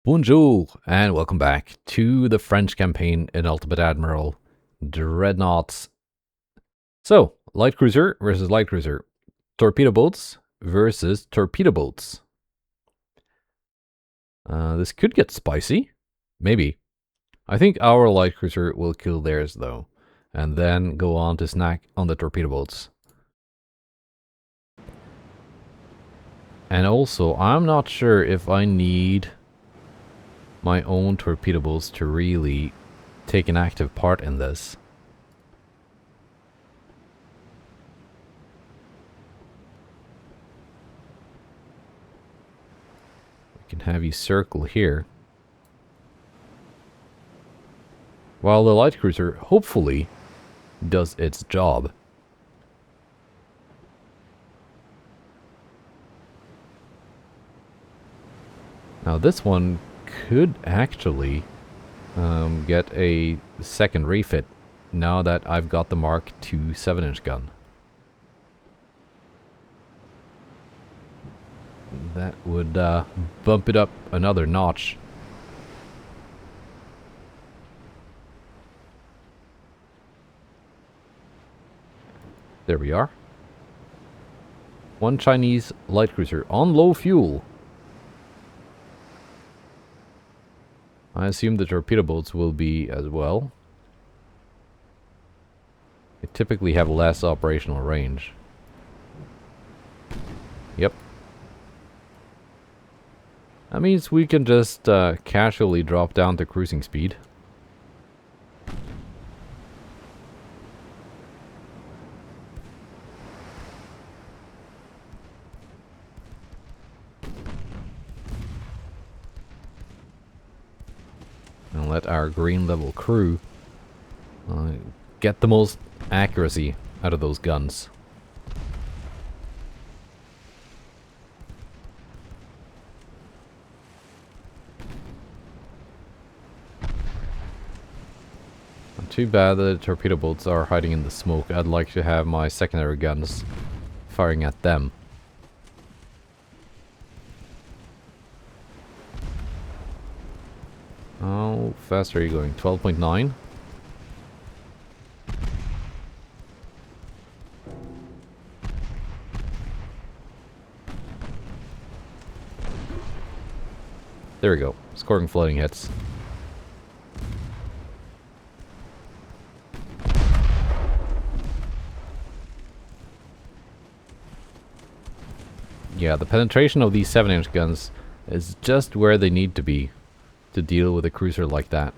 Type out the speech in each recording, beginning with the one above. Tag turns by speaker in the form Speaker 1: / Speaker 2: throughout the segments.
Speaker 1: Bonjour, and welcome back to the French campaign in Ultimate Admiral Dreadnoughts. So, light cruiser versus light cruiser. Torpedo boats versus torpedo boats. This could get spicy. Maybe. I think our light cruiser will kill theirs though, and then go on to snack on the torpedo boats. And also, I'm not sure if I need my own torpedo boats to really take an active part in this. We can have you circle here, while the light cruiser hopefully does its job. Now this one could actually get a second refit now that I've got the Mark II 7-inch gun. That would bump it up another notch. There we are. One Chinese light cruiser on low fuel. I assume the torpedo boats will be as well. They typically have less operational range. Yep. That means we can just casually drop down to cruising speed. And let our green level crew get the most accuracy out of those guns. Not too bad that the torpedo boats are hiding in the smoke. I'd like to have my secondary guns firing at them. How fast are you going? 12.9? There we go. Scoring floating hits. Yeah, the penetration of these 7-inch guns is just where they need to be to deal with a cruiser like that.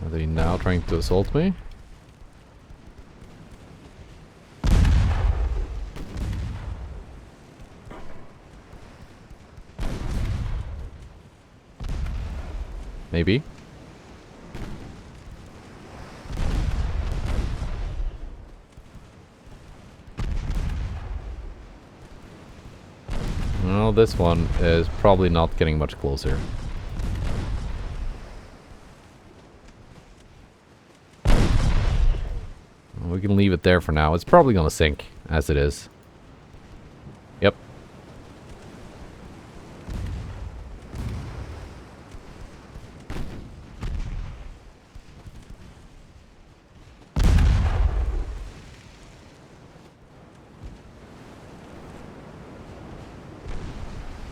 Speaker 1: Are they now trying to assault me? Maybe. Well, this one is probably not getting much closer. We can leave it there for now. It's probably gonna sink as it is. Yep.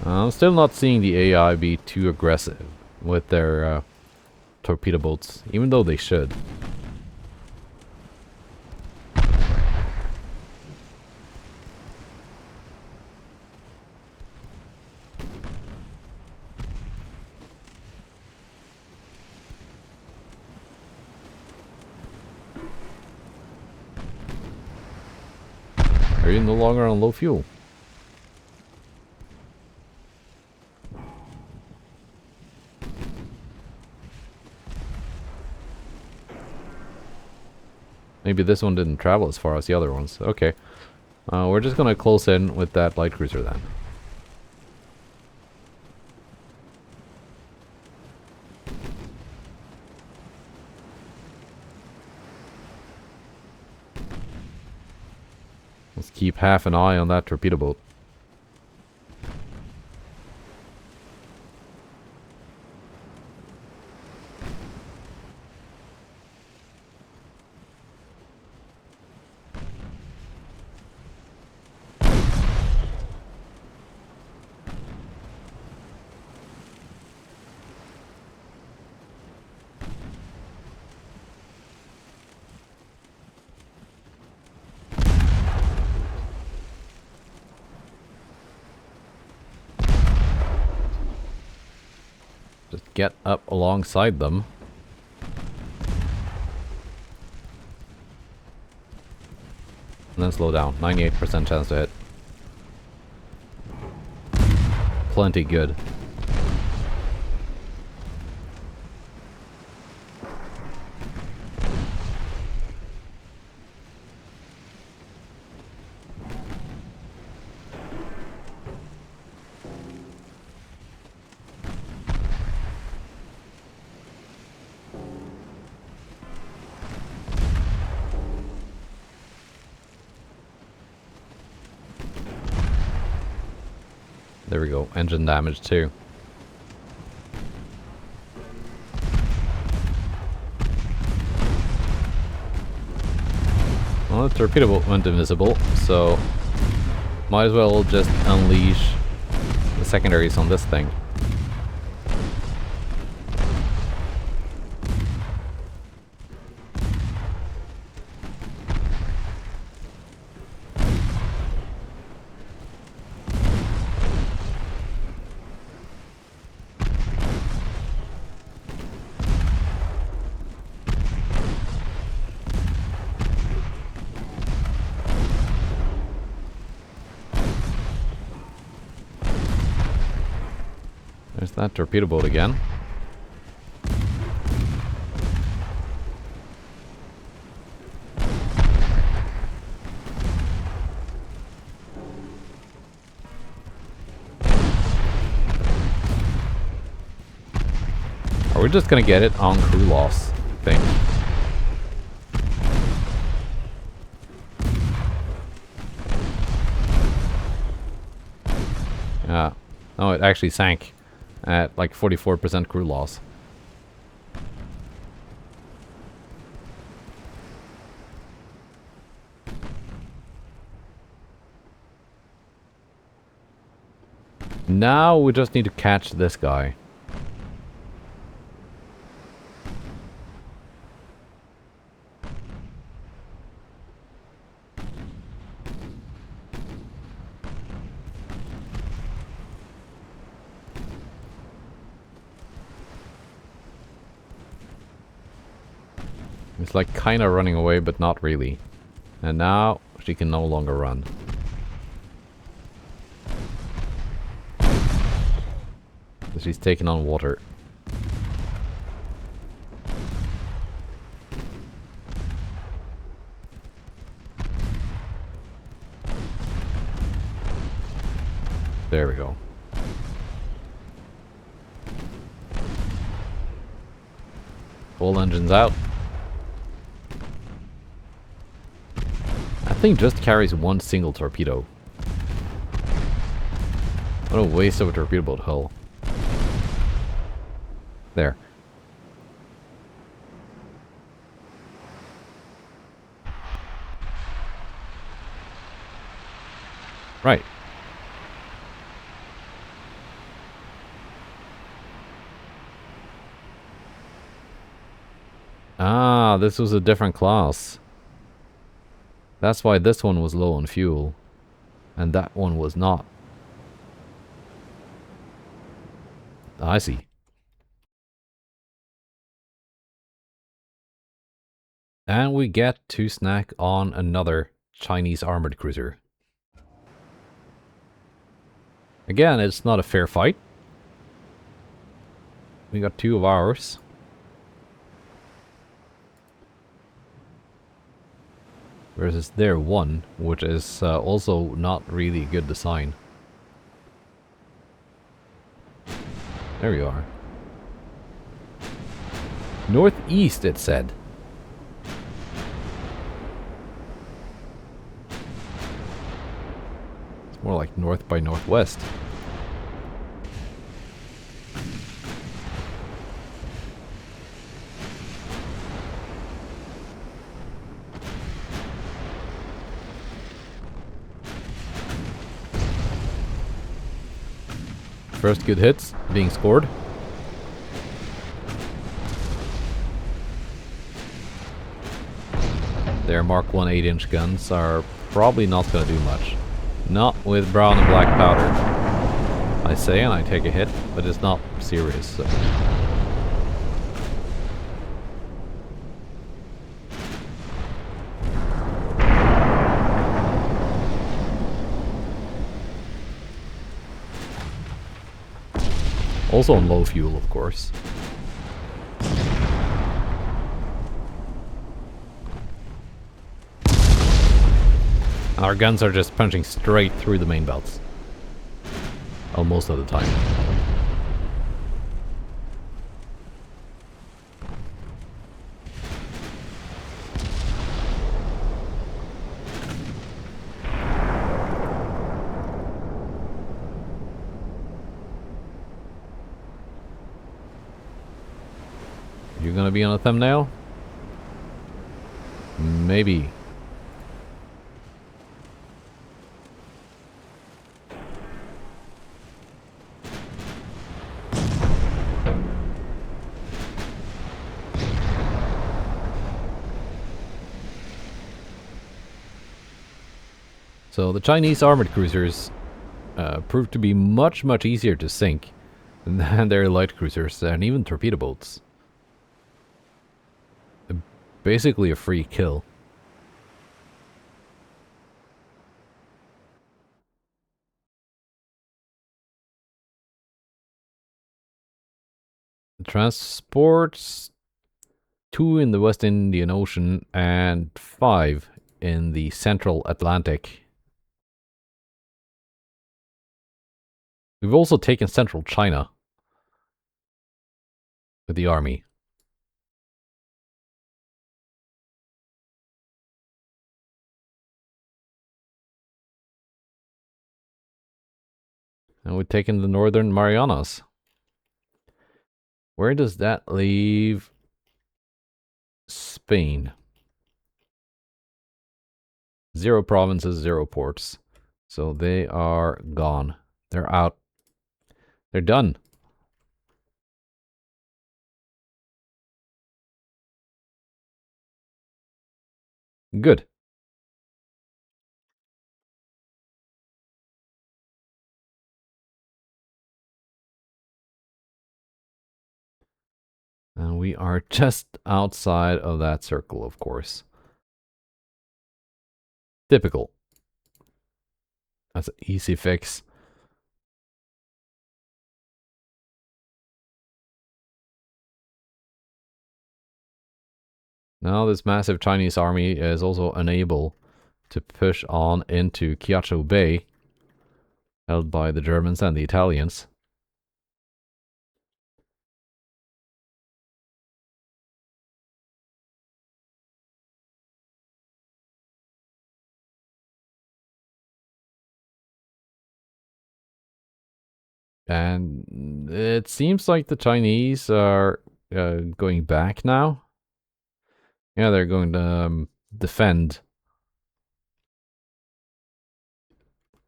Speaker 1: I'm still not seeing the AI be too aggressive with their torpedo boats, even though they should. Are you no longer on low fuel? Maybe this one didn't travel as far as the other ones. Okay. We're just gonna close in with that light cruiser then. keep half an eye on that torpedo boat. Just get up alongside them. And then slow down. 98% chance to hit. Plenty good. There we go. Engine damage too. Well, the torpedo boat went invisible, so might as well just unleash the secondaries on this thing. There's that torpedo boat again. Are we just gonna get it on crew loss, I think? Yeah. No, it actually sank at like 44% crew loss. Now we just need to catch this guy. It's like kind of running away, but not really. And now she can no longer run. So she's taking on water. There we go. Full engines out. That thing just carries one single torpedo. What a waste of a torpedo boat hull. There. Right. Ah, this was a different class. That's why this one was low on fuel, and that one was not. I see. And we get to snack on another Chinese armored cruiser. Again, it's not a fair fight. We got two of ours. Versus their one, which is also not really a good design. There we are. Northeast, it said. More like north by northwest. First good hits being scored. Their Mark 1 8-inch guns are probably not going to do much. Not with brown and black powder. I say and I take a hit, but it's not serious. So. Also on low fuel, of course. Our guns are just punching straight through the main belts. Well, most of the time. You gonna be on a thumbnail? Maybe. So the Chinese armored cruisers proved to be much easier to sink than their light cruisers and even torpedo boats. Basically a free kill. Transports 2 in the West Indian Ocean and 5 in the Central Atlantic. We've also taken Central China with the army. And we've taken the Northern Marianas. Where does that leave Spain? 0 provinces, 0 ports. So they are gone. They're out. They're done. Good. And we are just outside of that circle, of course. Typical. That's an easy fix. Now this massive Chinese army is also unable to push on into Kiacho Bay, held by the Germans and the Italians. And it seems like the Chinese are going back now. Yeah, they're going to defend.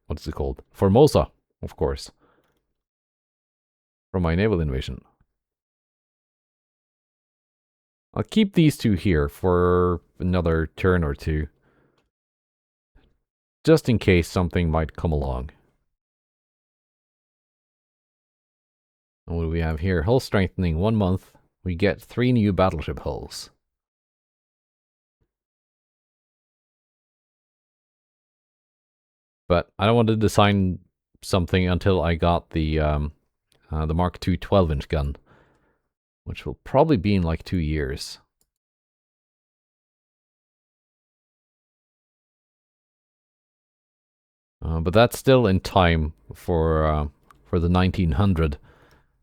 Speaker 1: What's it called? Formosa, of course. From my naval invasion. I'll keep these 2 here for another turn or 2. Just in case something might come along. And what do we have here? Hull strengthening 1 month. We get 3 new battleship hulls. But I don't want to design something until I got the Mark II 12-inch gun, which will probably be in like 2 years. But that's still in time for the 1900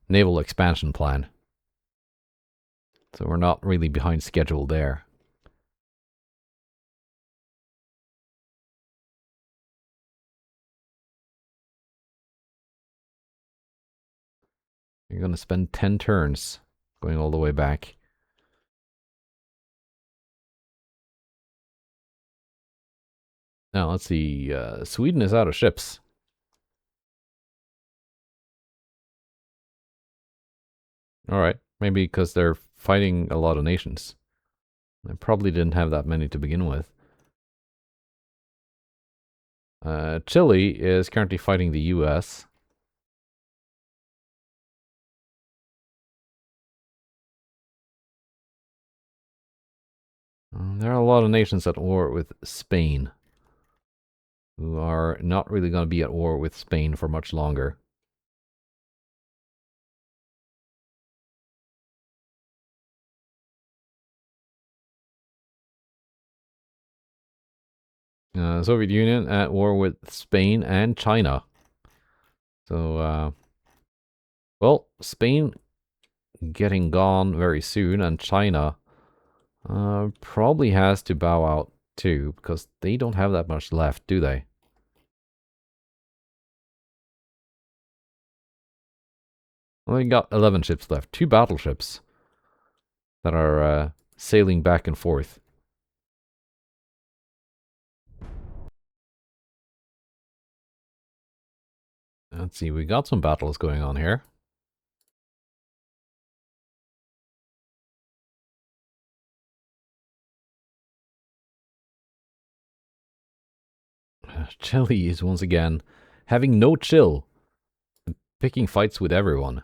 Speaker 1: naval expansion plan. So we're not really behind schedule there. You're going to spend 10 turns going all the way back. Now, let's see. Sweden is out of ships. Alright, maybe because they're fighting a lot of nations. They probably didn't have that many to begin with. Chile is currently fighting the US. There are a lot of nations at war with Spain, who are not really going to be at war with Spain for much longer. Soviet Union at war with Spain and China. So, well, Spain getting gone very soon, and China probably has to bow out too, because they don't have that much left, do they? Well, they got 11 ships left, 2 battleships that are sailing back and forth. Let's see, we got some battles going on here. Chile is once again having no chill, picking fights with everyone.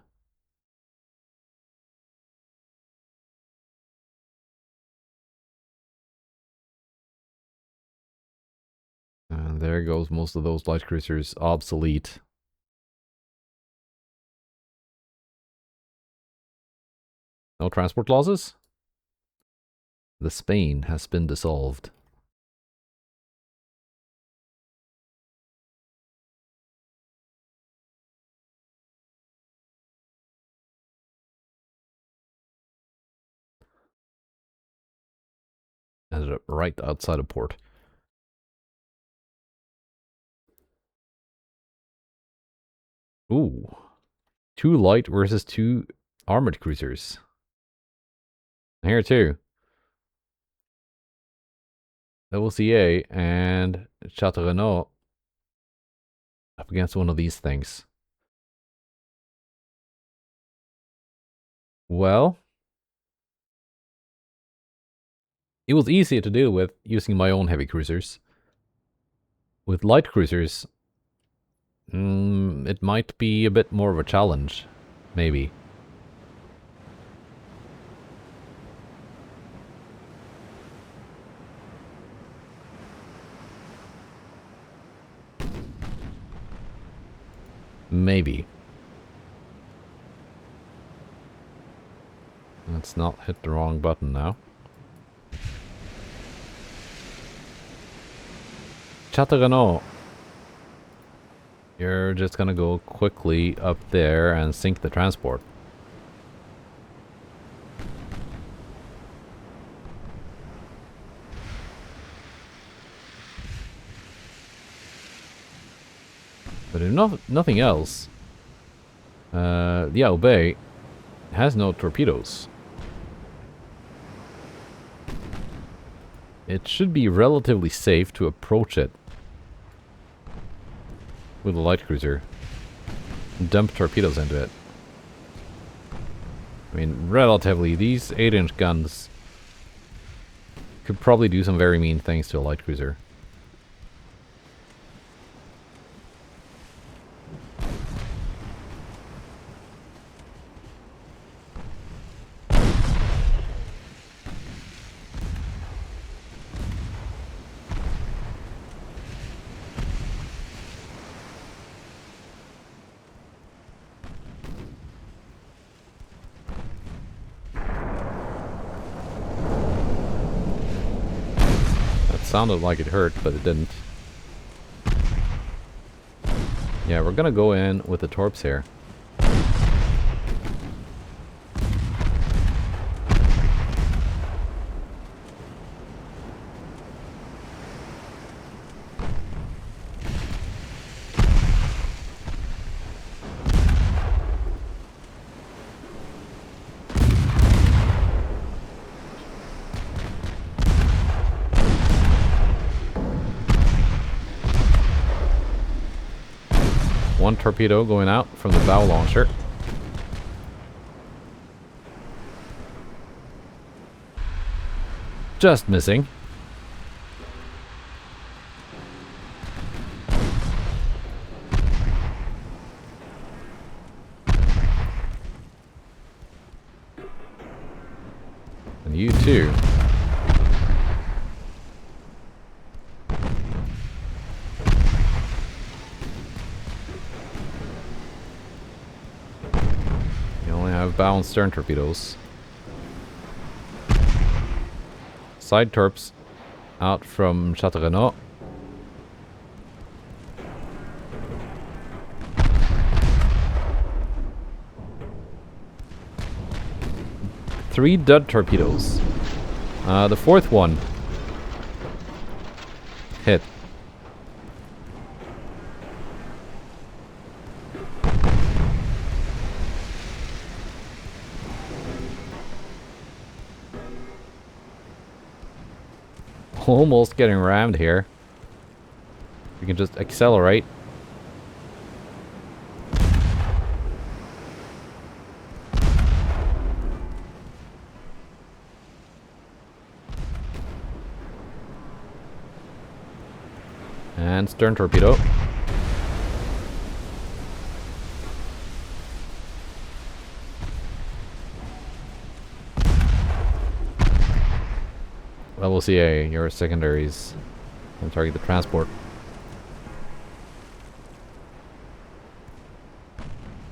Speaker 1: And there goes most of those light cruisers obsolete. No transport losses? The Spain has been dissolved. Ended up right outside of port. Ooh. 2 light versus 2 armored cruisers. Here too. WCA and Châteaurenaud up against one of these things. Well, it was easier to deal with using my own heavy cruisers. With light cruisers, it might be a bit more of a challenge. Maybe. Maybe. Let's not hit the wrong button now. Châteaurenaud. You're just gonna go quickly up there and sink the transport. But if nothing else, the Obey has no torpedoes. It should be relatively safe to approach it with a light cruiser and dump torpedoes into it. I mean, relatively, these 8-inch guns could probably do some very mean things to a light cruiser. Sounded like it hurt, but it didn't. Yeah, we're gonna go in with the torps here. one torpedo going out from the bow launcher. Just missing. And you too. You only have bow and stern torpedoes. Side torps out from Châteaurenaud. Three dud torpedoes. The fourth one hit. Almost getting rammed here. We can just accelerate. And stern torpedo. Level CA, your secondaries can target the transport.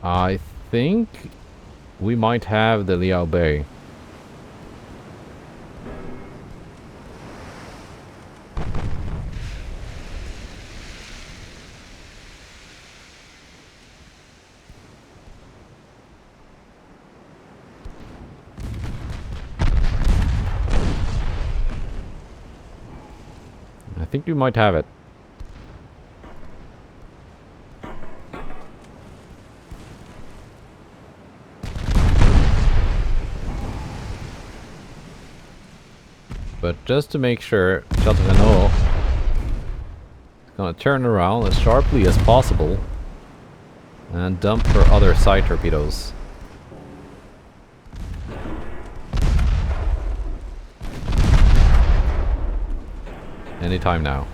Speaker 1: I think we might have the Liao Bei. I think we might have it. But just to make sure, Châteaurenaud is going to turn around as sharply as possible and dump her other side torpedoes. Anytime now.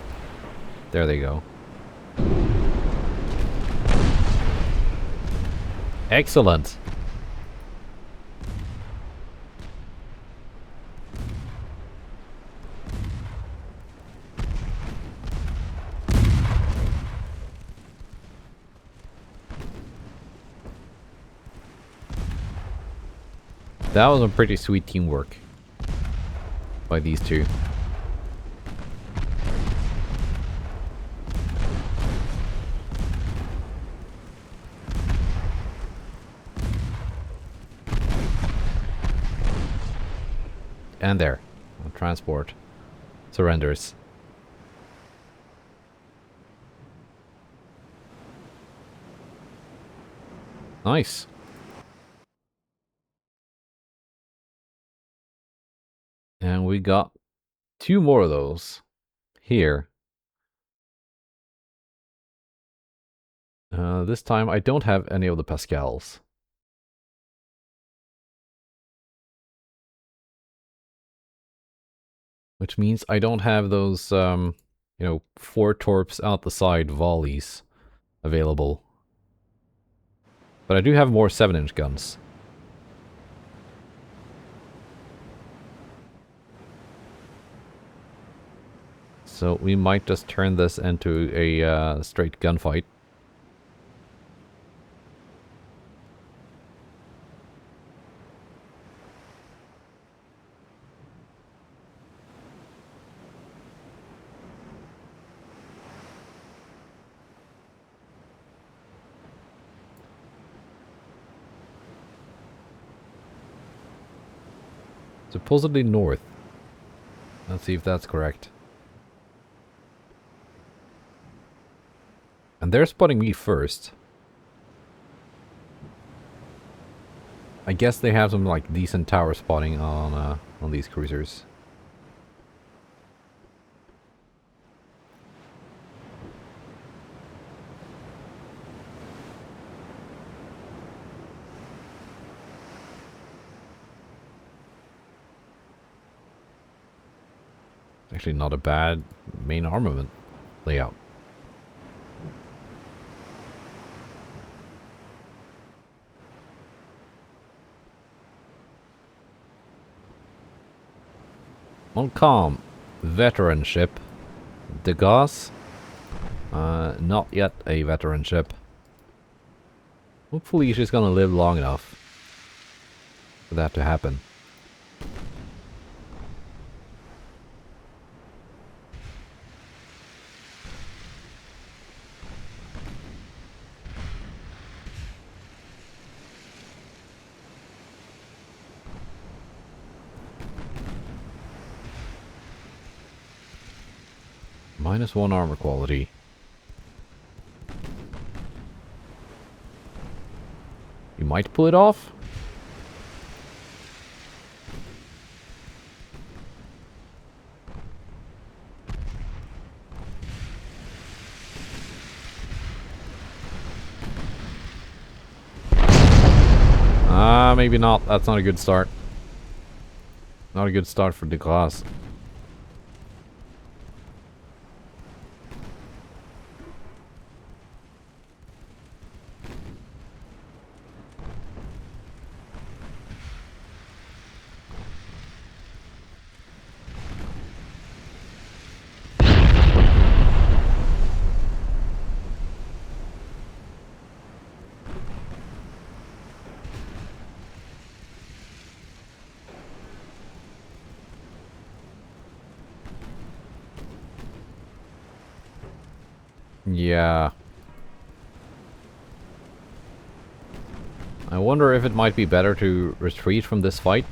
Speaker 1: There they go. Excellent. That was a pretty sweet teamwork by these two. And there, transport surrenders. Nice. And we got two more of those here. This time I don't have any of the Pascals. Which means I don't have those, you know, 4 torps out the side volleys available. But I do have more 7-inch guns. So we might just turn this into a straight gunfight. Supposedly north. Let's see if that's correct. And they're spotting me first. I guess they have some like decent tower spotting on these cruisers. Actually, not a bad main armament layout. Montcalm, veteran ship. Degas, not yet a veteran ship. Hopefully she's gonna live long enough for that to happen. -1 armor quality. You might pull it off. Maybe not. That's not a good start. Not a good start for the class. Yeah. I wonder if it might be better to retreat from this fight.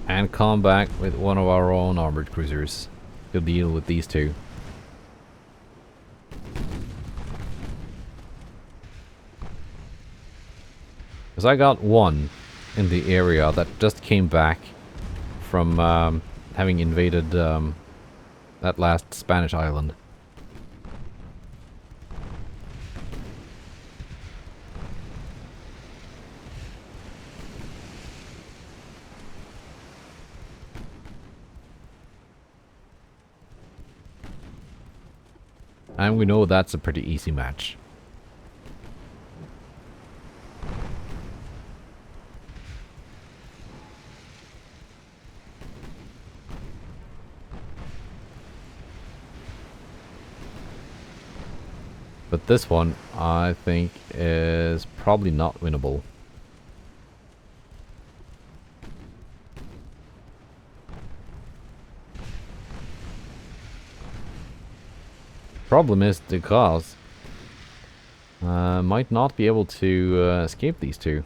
Speaker 1: And come back with one of our own armored cruisers to deal with these two. Because I got one in the area that just came back from having invaded that last Spanish island. And we know that's a pretty easy match. But this one, I think, is probably not winnable. Problem is, the cause might not be able to escape these two.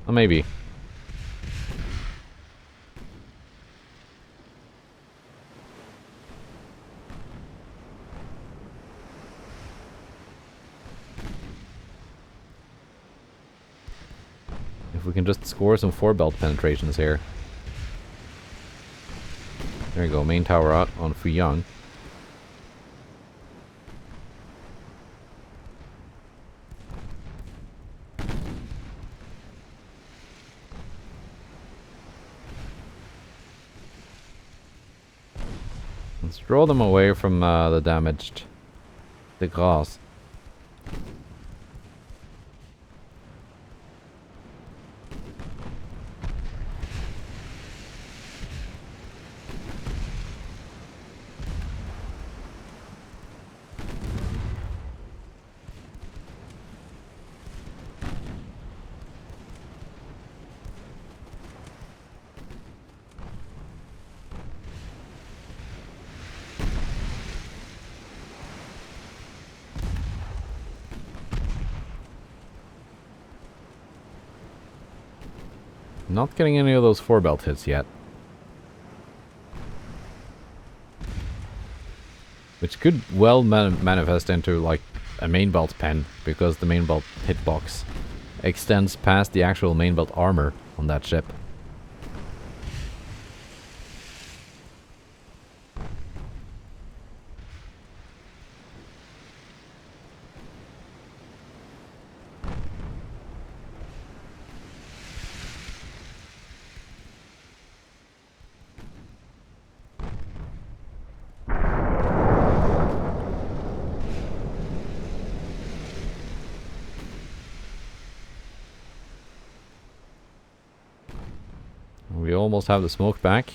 Speaker 1: Or maybe. If we can just score some 4-belt penetrations here. There you go, main tower out on Fuyang. Let's draw them away from the damaged Degas. Not getting any of those 4-belt hits yet. Which could well manifest into like a main belt pen, because the main belt hitbox extends past the actual main belt armor on that ship. We almost have the smoke back.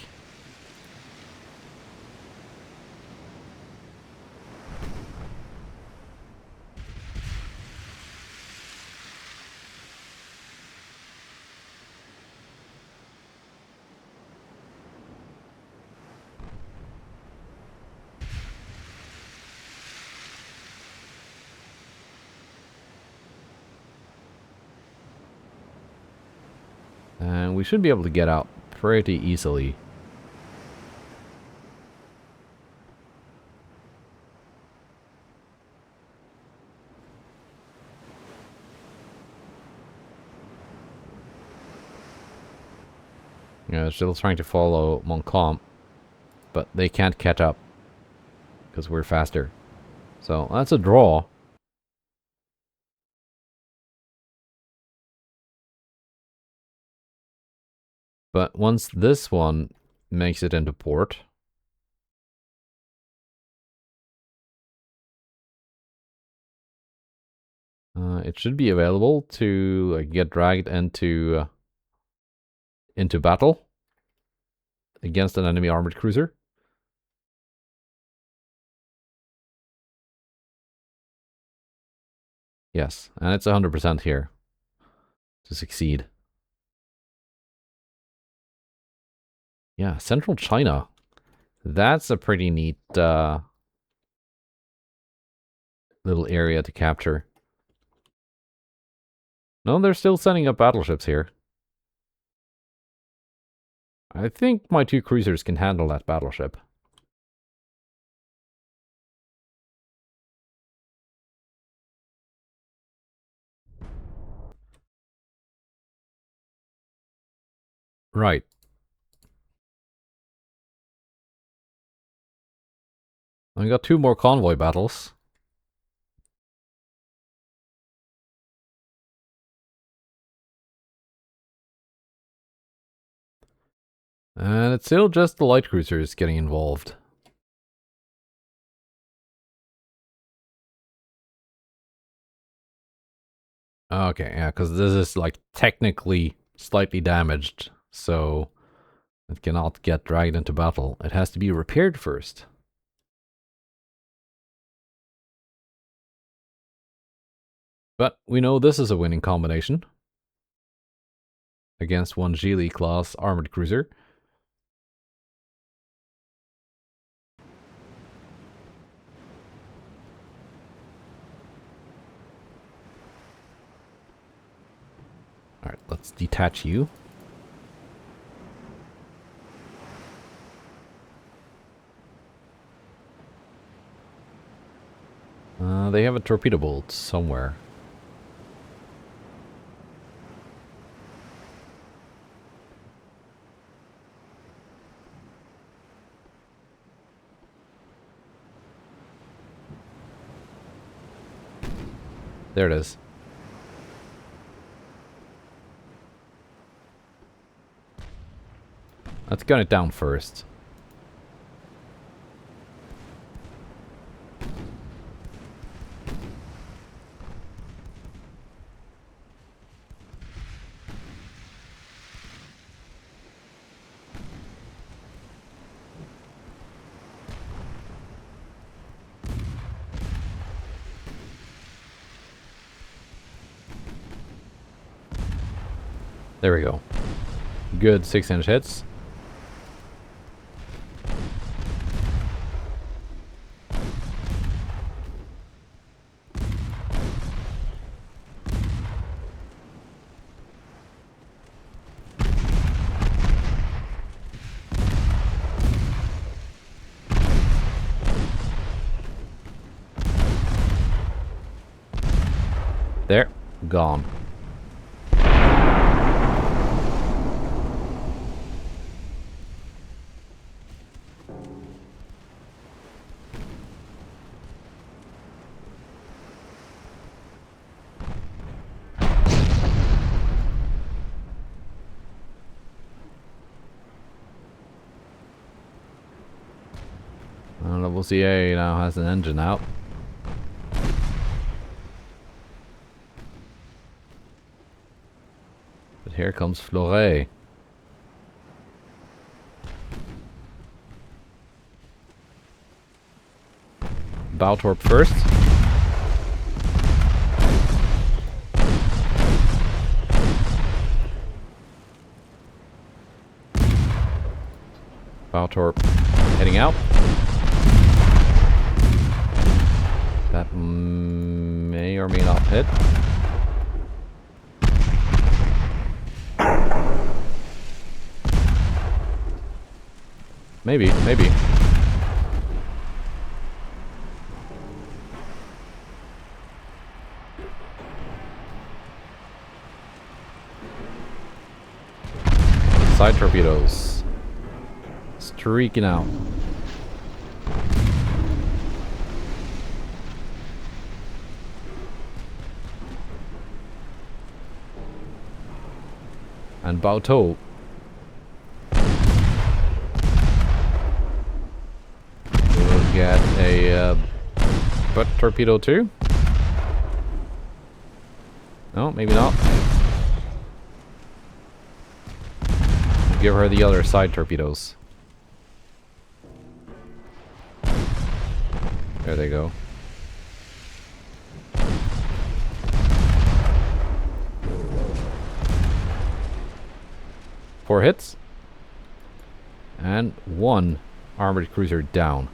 Speaker 1: And we should be able to get out pretty easily. Yeah, still trying to follow Montcalm, but they can't catch up because we're faster. So that's a draw. But once this one makes it into port, it should be available to get dragged into battle against an enemy armored cruiser. Yes, and it's 100% here to succeed. Yeah, Central China. That's a pretty neat little area to capture. No, they're still sending up battleships here. I think my 2 cruisers can handle that battleship. Right. I got 2 more convoy battles. And it's still just the light cruisers getting involved. Okay, yeah, because this is like technically slightly damaged, so it cannot get dragged into battle. It has to be repaired first. But we know this is a winning combination against one Geely class armored cruiser. Alright, let's detach you. They have a torpedo bolt somewhere. There it is. Let's gun it down first. There we go. Good 6-inch hits. There, gone. Level CA now has an engine out. But here comes Flore. bow torp first. Bow torp heading out. That may or may not hit. Maybe. Side torpedoes. Streaking out. And bow tow. We'll get a butt torpedo too. No, maybe not. Give her the other side torpedoes. There they go. Four hits. And one armored cruiser down.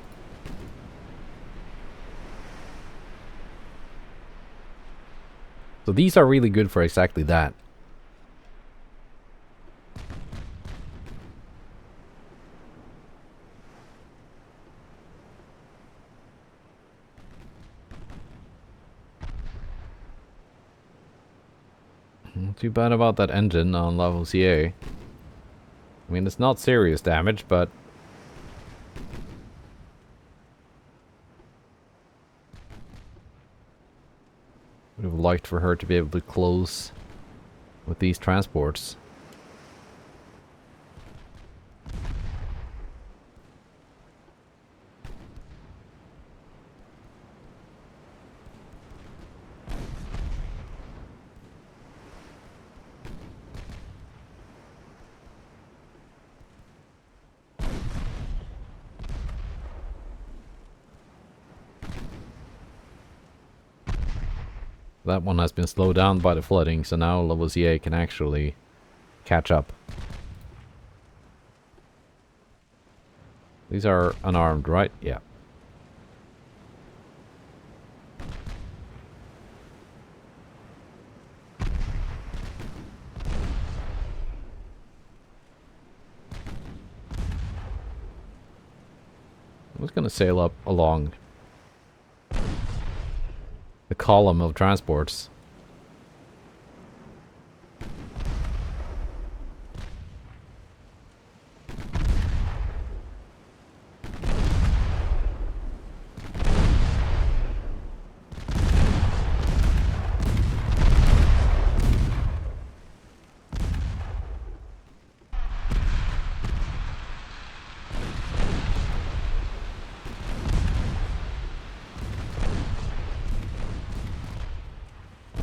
Speaker 1: So these are really good for exactly that. Not too bad about that engine on Lavoisier. I mean, it's not serious damage, but would have liked for her to be able to close with these transports. That one has been slowed down by the flooding, so now Lavoisier can actually catch up. These are unarmed, right? Yeah. I was gonna sail up along the column of transports.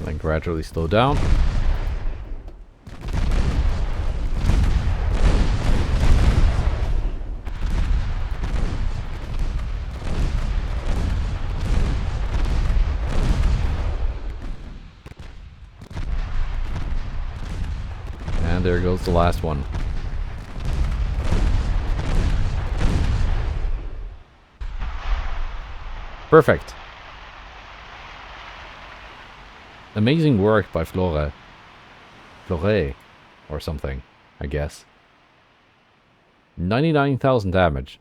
Speaker 1: Then gradually slow down. And there goes the last one. Perfect. Amazing work by Flore. Flore, or something, I guess. 99,000 damage.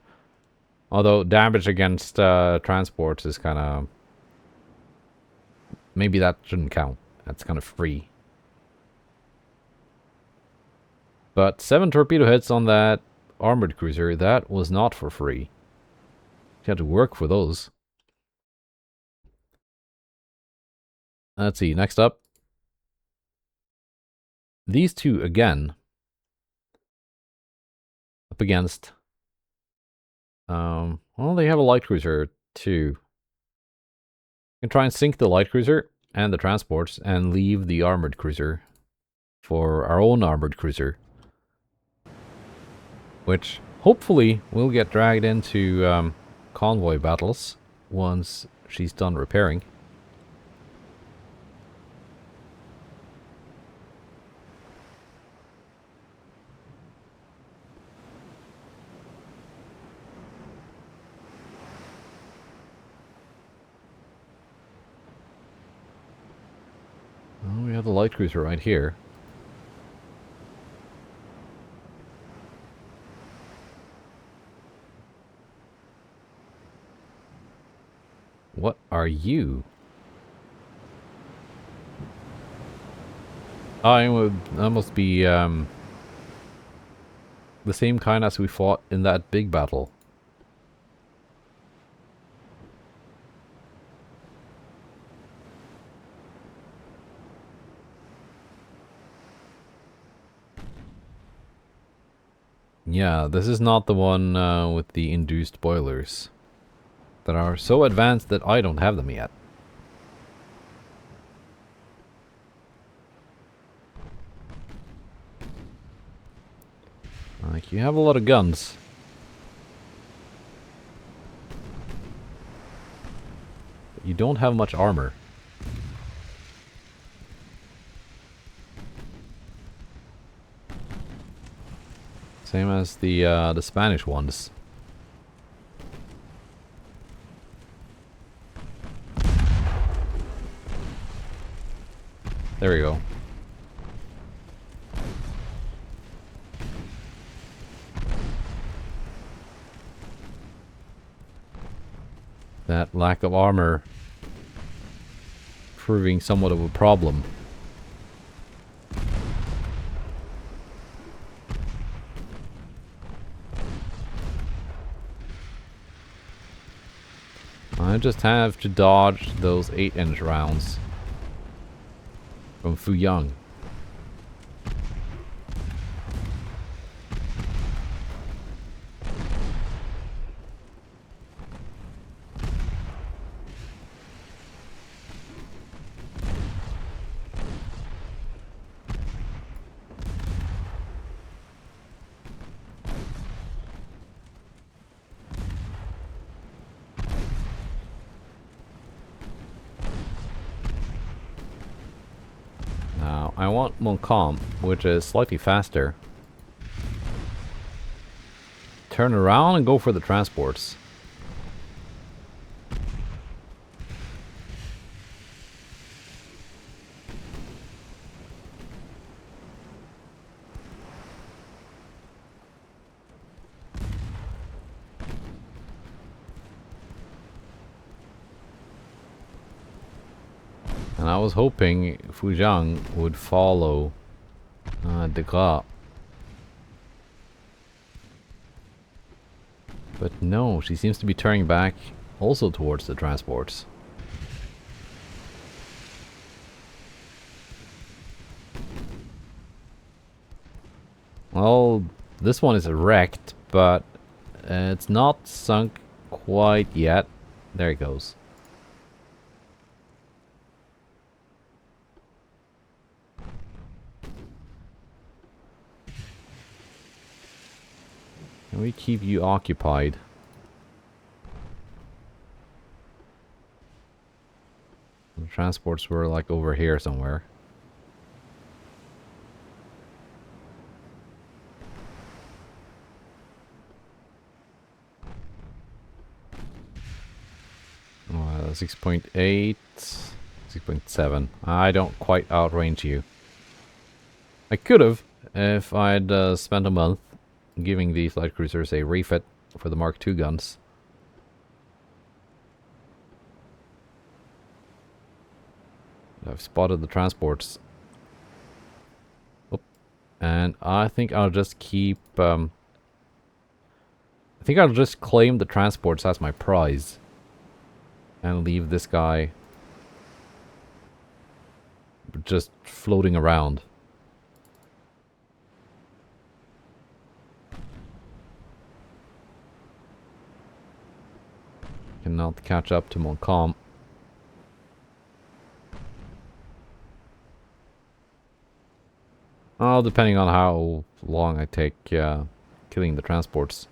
Speaker 1: Although damage against transports is kind of... Maybe that shouldn't count. That's kind of free. But 7 torpedo hits on that armored cruiser, that was not for free. You had to work for those. Let's see, next up. These two again. Up against... well, they have a light cruiser too. We can try and sink the light cruiser and the transports and leave the armored cruiser for our own armored cruiser. Which hopefully will get dragged into convoy battles once she's done repairing. Oh, we have the light cruiser right here. What are you? I must be the same kind as we fought in that big battle. Yeah, this is not the one with the induced boilers that are so advanced that I don't have them yet. Like, you have a lot of guns. But you don't have much armor. Same as the Spanish ones. There we go. That lack of armor proving somewhat of a problem. I just have to dodge those 8-inch rounds from Fuyang. Now, I want Montcalm, which is slightly faster. Turn around and go for the transports. And I was hoping Fuyang would follow De Gras. But no, she seems to be turning back also towards the transports. Well, this one is wrecked, but it's not sunk quite yet. There it goes. Can we keep you occupied? The transports were like over here somewhere. Oh, 6.8, 6.7. I don't quite outrange you. I could have if I'd spent a month giving these light cruisers a refit for the Mark II guns. I've spotted the transports. Oh, and I think I'll just keep... I think I'll just claim the transports as my prize. And leave this guy just floating around. Cannot catch up to Montcalm. Oh, depending on how long I take killing the transports.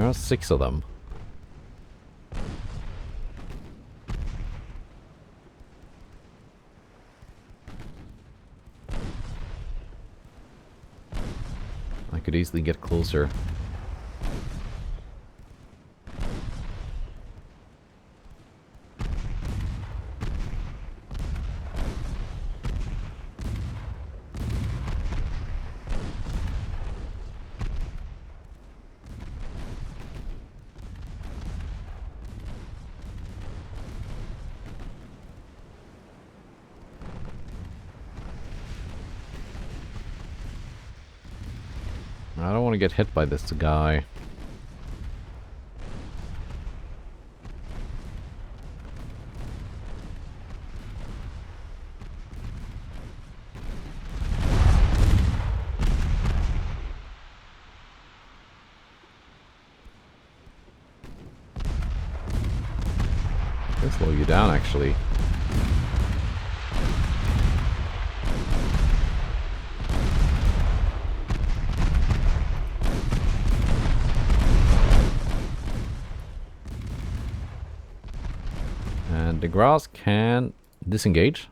Speaker 1: There are 6 of them. I could easily get closer. I don't want to get hit by this guy. I'll slow you down, actually. And the grass can disengage.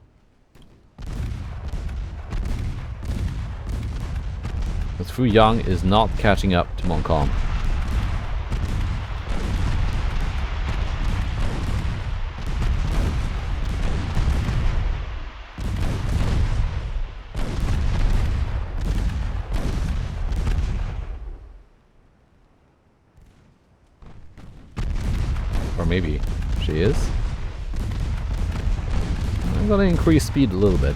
Speaker 1: But Fu Yang is not catching up to Montcalm. Or maybe she is. I'm gonna increase speed a little bit.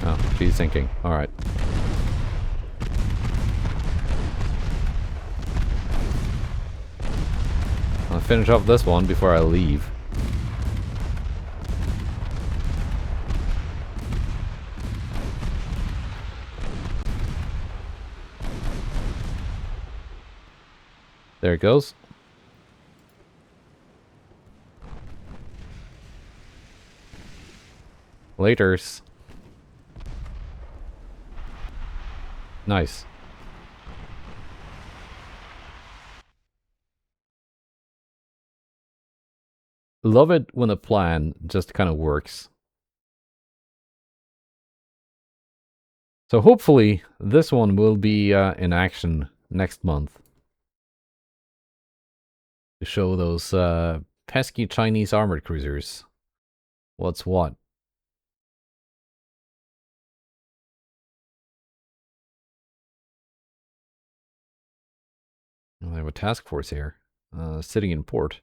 Speaker 1: Oh, she's sinking. Alright. I'll finish off this one before I leave. There it goes. Laters. Nice. Love it when a plan just kind of works. So hopefully this one will be in action next month. To show those pesky Chinese armored cruisers what's what. Well, I have a task force here, sitting in port.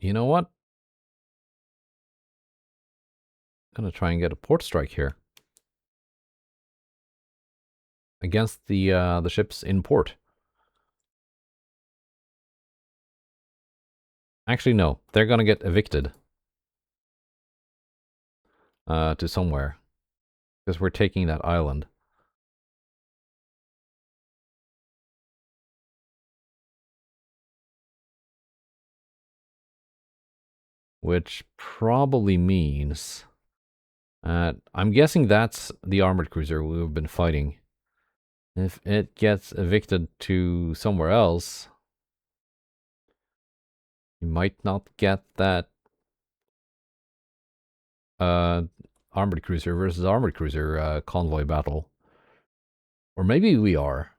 Speaker 1: You know what? I'm gonna try and get a port strike here against the ships in port. Actually, no, they're gonna get evicted to somewhere because we're taking that island. Which probably means I'm guessing that's the armored cruiser we've been fighting. If it gets evicted to somewhere else, you might not get that armored cruiser versus armored cruiser convoy battle. Or maybe we are,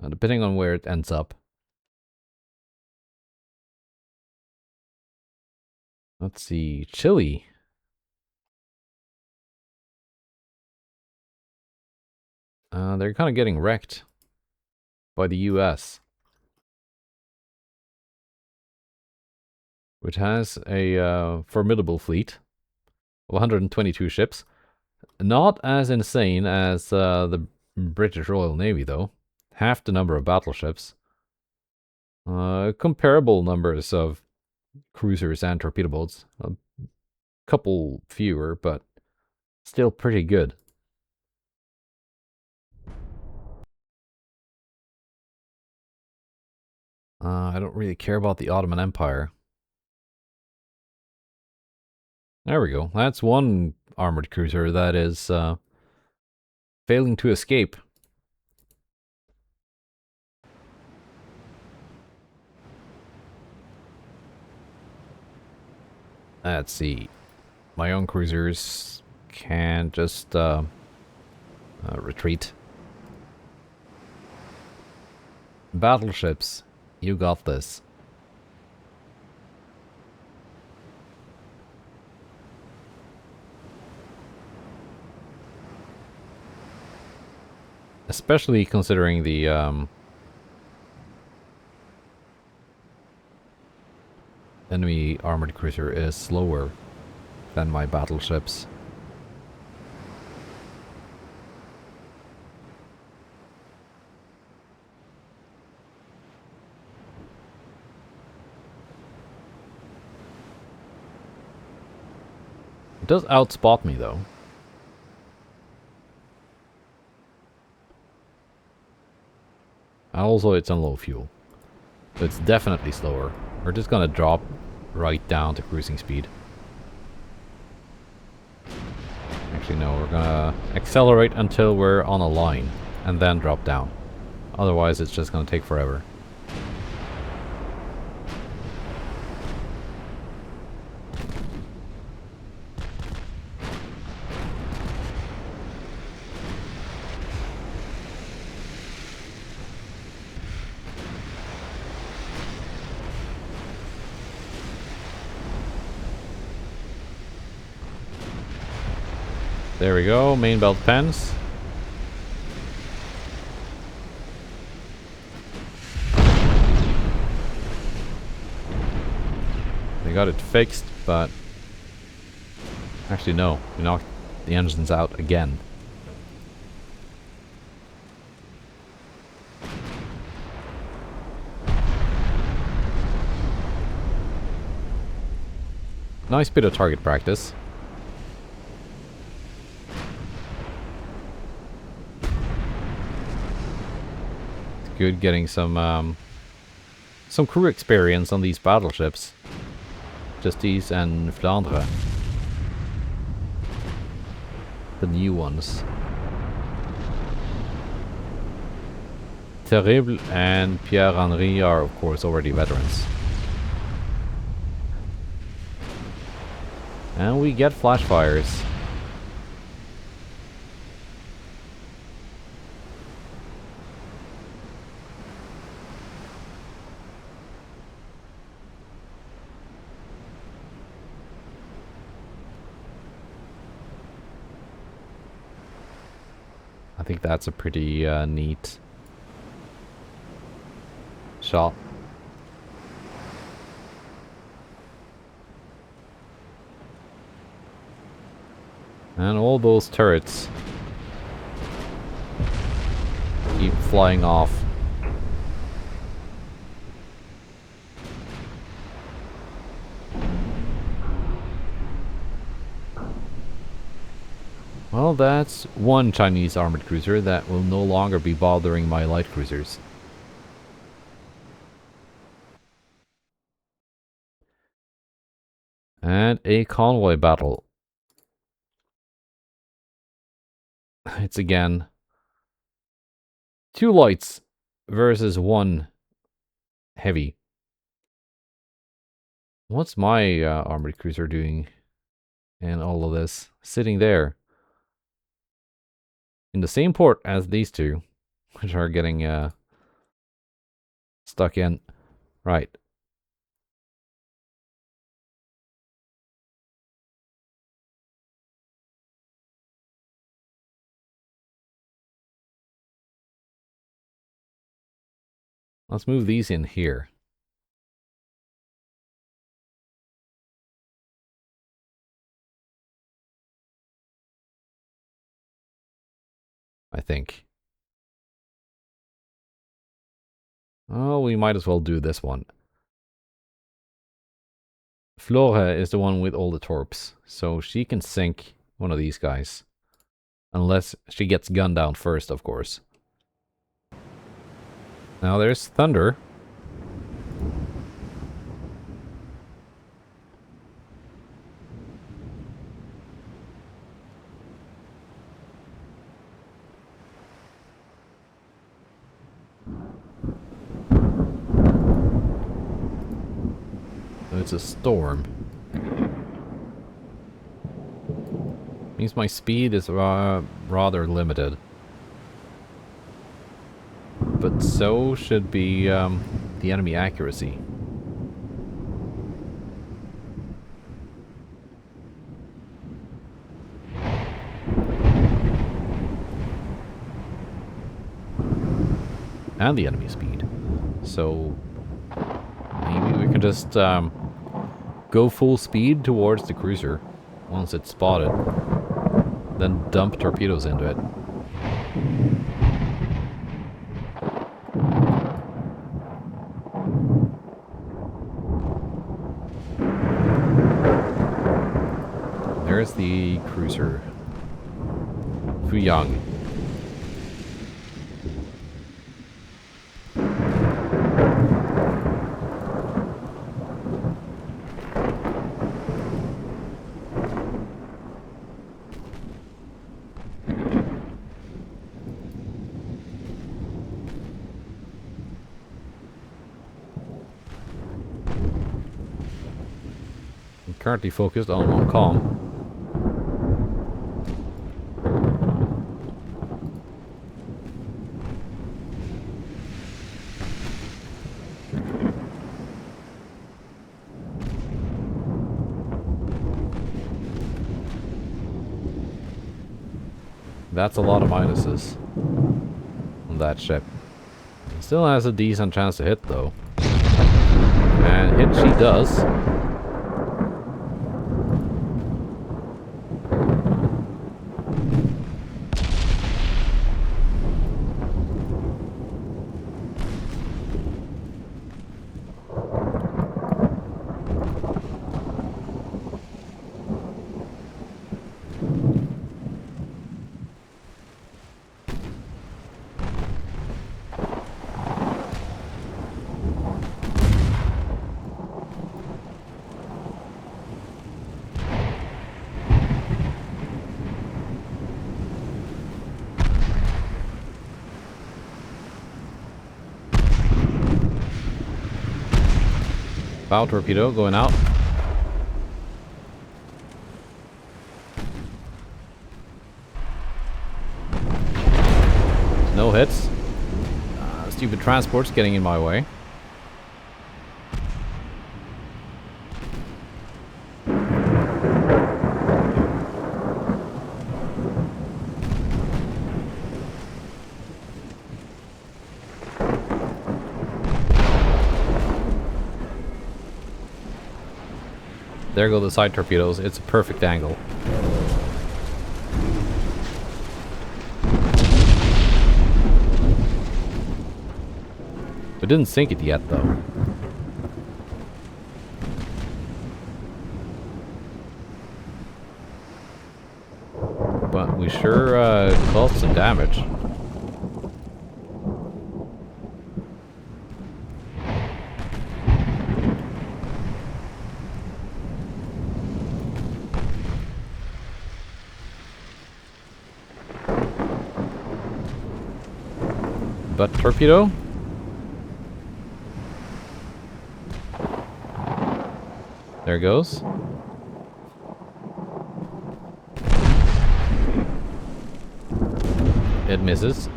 Speaker 1: depending on where it ends up. Let's see, Chile. They're kind of getting wrecked by the US. which has a formidable fleet of 122 ships. Not as insane as the British Royal Navy, though. Half the number of battleships. Comparable numbers of cruisers and torpedo boats. A couple fewer, but still pretty good. I don't really care about the Ottoman Empire. There we go. That's one armored cruiser that is failing to escape. Let's see. My own cruisers can just retreat. Battleships, you got this. Especially considering the enemy armored cruiser is slower than my battleships. It does outspot me though. Also, it's on low fuel. So it's definitely slower. We're just gonna drop right down to cruising speed. Actually, no, we're gonna accelerate until we're on a line and then drop down. Otherwise, it's just gonna take forever. There we go, main belt pens. They got it fixed, but actually no, we knocked the engines out again. Nice bit of target practice. It's good getting some crew experience on these battleships. Justice and Flandre. The new ones. Terrible and Pierre Henry are of course already veterans. And we get flash fires. I think that's a pretty neat shot. And all those turrets keep flying off. Well, that's one Chinese armored cruiser that will no longer be bothering my light cruisers. And a convoy battle. It's again 2 lights versus 1 heavy. What's my armored cruiser doing in all of this? Sitting there. In the same port as these two, which are getting stuck in. Right. Let's move these in here. I think. Oh, we might as well do this one. Flore is the one with all the torps, so she can sink one of these guys. Unless she gets gunned down first, of course. Now there's thunder. It's a storm. Means my speed is rather limited. But so should be the enemy accuracy. And the enemy speed. So maybe we can just go full speed towards the cruiser once it's spotted. Then dump torpedoes into it. There's the cruiser. Fuyang. Currently focused on one comm. That's a lot of minuses on that ship. It still has a decent chance to hit though. And hit she does. Bow torpedo going out. No hits. Stupid transport's getting in my way. There go the side torpedoes. It's a perfect angle. We didn't sink it yet, though. But we sure caused some damage. But torpedo? There it goes. It misses.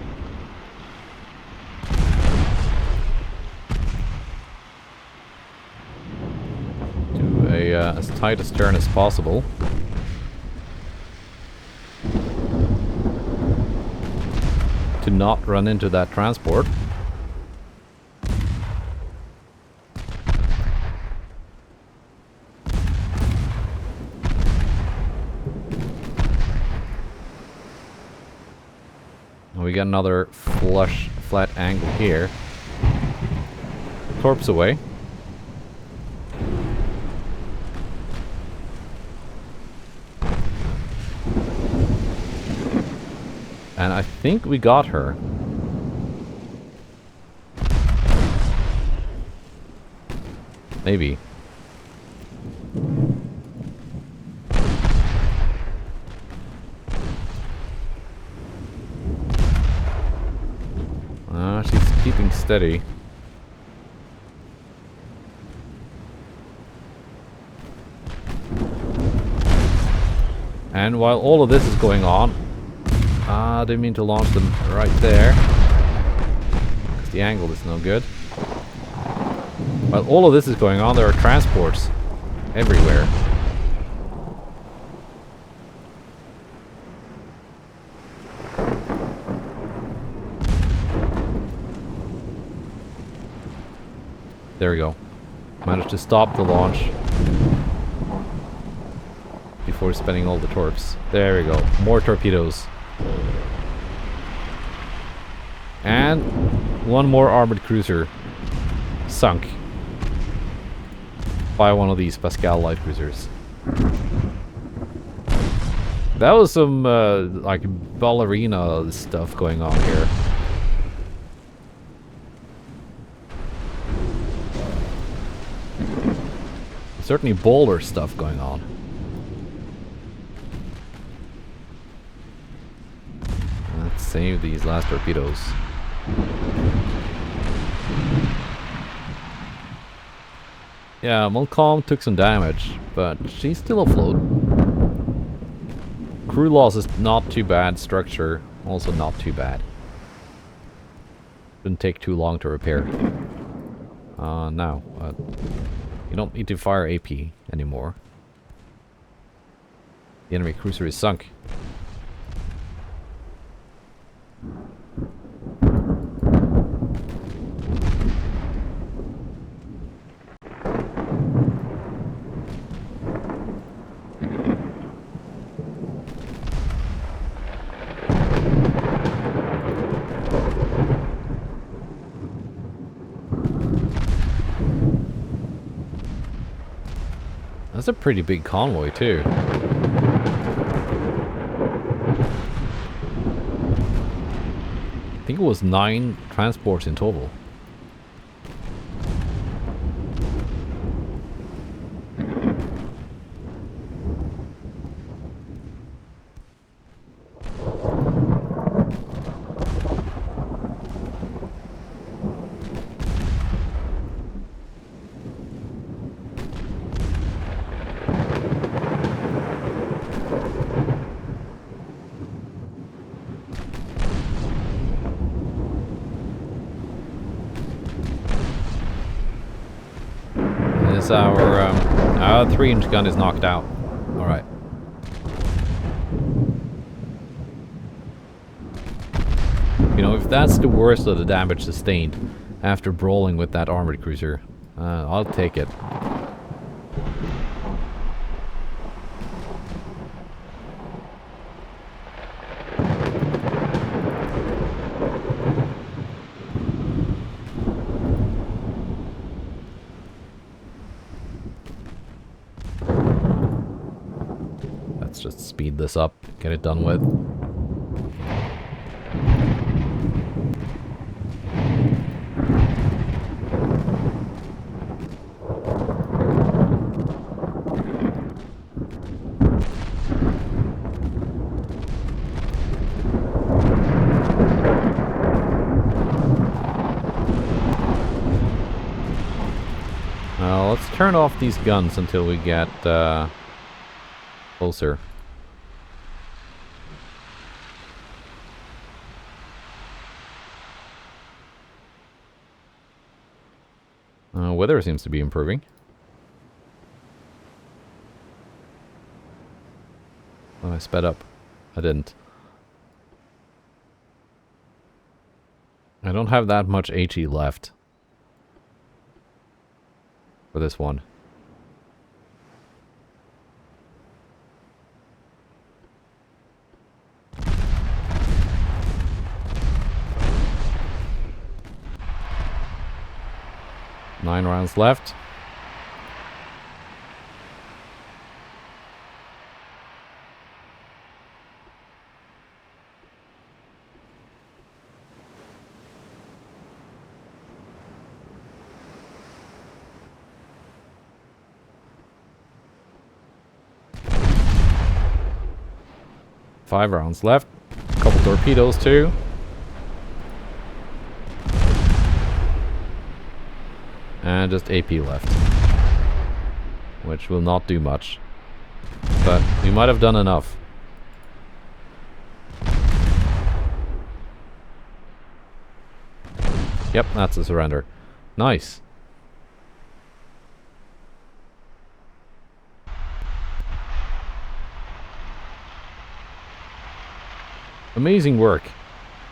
Speaker 1: Do a as tight a stern as possible. To not run into that transport. And we got another flush, flat angle here. Torps away. And I think we got her. Maybe. She's keeping steady. And while all of this is going on, I didn't mean to launch them right there, because the angle is no good. While all of this is going on, there are transports everywhere. There we go. Managed to stop the launch before spending all the torps. There we go. More torpedoes. And one more armored cruiser sunk by one of these Pascal light cruisers. That was some like ballerina stuff going on here. Certainly bowler stuff going on. Let's save these last torpedoes. Yeah, Montcalm took some damage, but she's still afloat. Crew loss is not too bad, structure also not too bad. Didn't take too long to repair. Now, you don't need to fire AP anymore. The enemy cruiser is sunk. That's a pretty big convoy too. I think it was 9 transports in total. Our 3-inch gun is knocked out. Alright. You know, if that's the worst of the damage sustained after brawling with that armored cruiser, I'll take it. Just speed this up, get it done with. Now let's turn off these guns until we get closer. Weather seems to be improving. Oh, I sped up. I didn't. I don't have that much HE left for this one. 9 rounds left. Five rounds left. A couple torpedoes too. And just AP left. Which will not do much. But we might have done enough. Yep, that's a surrender. Nice. Amazing work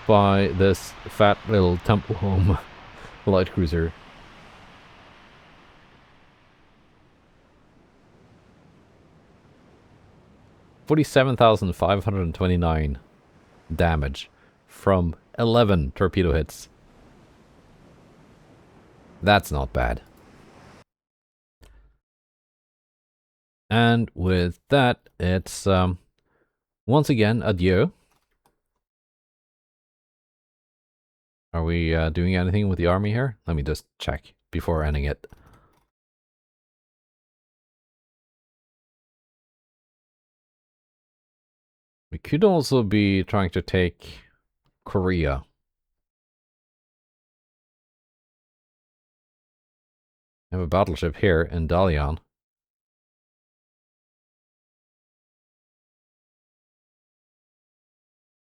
Speaker 1: by this fat little temple home light cruiser. $47,529 damage from 11 torpedo hits. That's not bad. And with that, it's once again adieu. Are we doing anything with the army here? Let me just check before ending it. We could also be trying to take Korea. I have a battleship here in Dalian.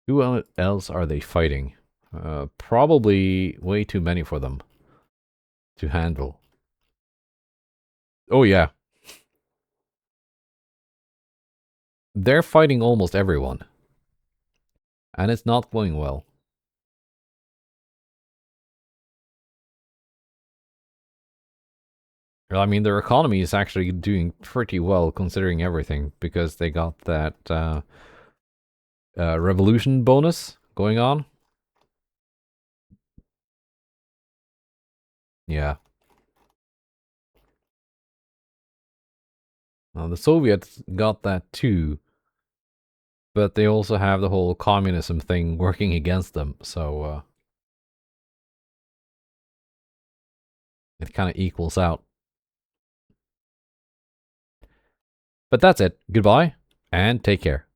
Speaker 1: Who else are they fighting? Probably way too many for them to handle. Oh yeah. They're fighting almost everyone. And it's not going well. I mean, their economy is actually doing pretty well considering everything, because they got that revolution bonus going on. Yeah. The Soviets got that too, but they also have the whole communism thing working against them, so it kind of equals out. But that's it. Goodbye, and take care.